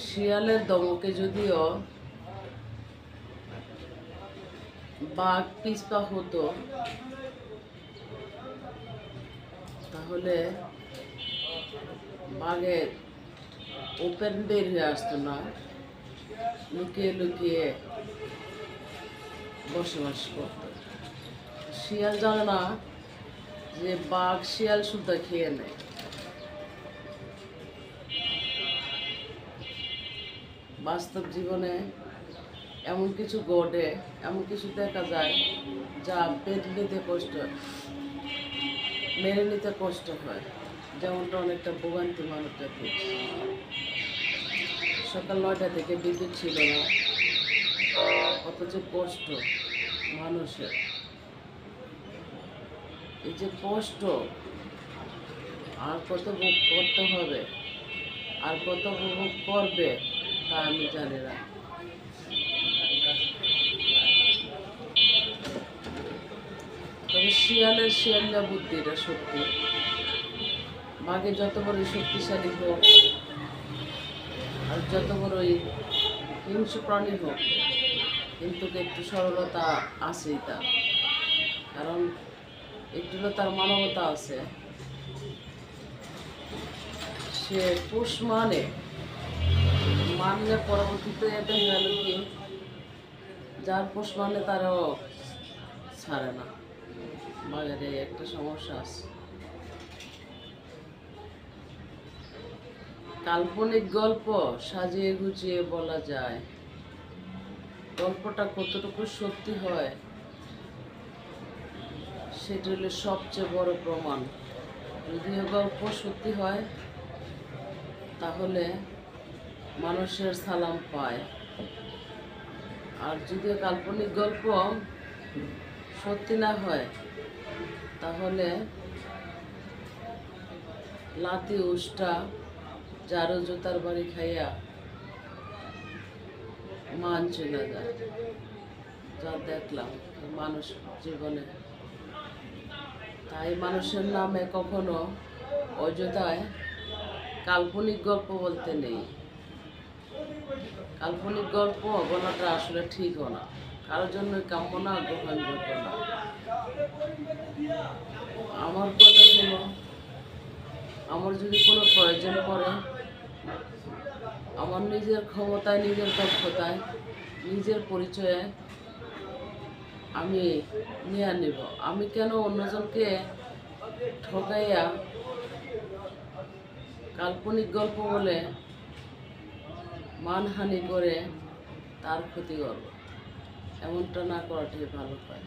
শিয়ালের দমকে যদিও বাঘ পিছপা হতো, তাহলে বাঘের ওপেন বের হয়ে আসতো না, লুকিয়ে লুকিয়ে বসবাস করত। শিয়াল জানে না যে বাঘ শিয়াল সুদ্ধা খেয়ে নেয়। বাস্তব জীবনে এমন কিছু ঘটে, এমন কিছু দেখা যায় যা মেনে নিতে কষ্ট হয়। যেমনটা অনেকটা ভোগান্তি মানুষ জাতি। সকাল 9টা থেকে বিদ্যুৎ ছিল না, অথচ কষ্ট মানুষের। এই যে কষ্ট আর কত ভোগ করতে হবে, আর কত উপভোগ করবে তা আমি জানি না। তবে শিয়ালিয়া বুদ্ধি, এটা সত্যি। বাঘে যত বড়ই শক্তিশালী হোক আর যত বড়ই হিংস্র প্রাণী হোক, কিন্তু একটু সরলতা আছেই তার। কারণ একটু তার মানবতা আছে। সে পোষ মানলে পরবর্তীতে দেখা গেল কি, যার পোষ মানে তারও ছাড়ে না। বাজারে একটা সমস্যা আছে। কাল্পনিক গল্প সাজিয়ে গুছিয়ে বলা যায়, গল্পটা কতটুকু সত্যি হয় সেটা হলো সবচেয়ে বড় প্রমাণ। যদিও গল্প সত্যি হয়, তাহলে মানুষের সালাম পায়। আর যদি কাল্পনিক গল্প সত্যি না হয়, তাহলে লাতি উষ্টা জারো জুতার বাড়ি খাইয়া মান চলে যায়। যা দেখলাম মানুষ জীবনে। তাই মানুষের নামে কখনো অযথায় কাল্পনিক গল্প বলতে নেই। কাল্পনিক গল্প বলাটা আসলে ঠিকও না, কারোর জন্য কাম্য না, গ্রহণযোগ্য না। আমার কথা হলো, আমার যদি কোনো প্রয়োজন পড়ে, আমার নিজের ক্ষমতায়, নিজের দক্ষতায়, নিজের পরিচয়ে আমি নিয়ে নিব। আমি কেন অন্যজনকে ঠকাইয়া কাল্পনিক গল্প বলে মানহানি করে তার ক্ষতি করব? এমনটা না করাটাই ভালো হয়।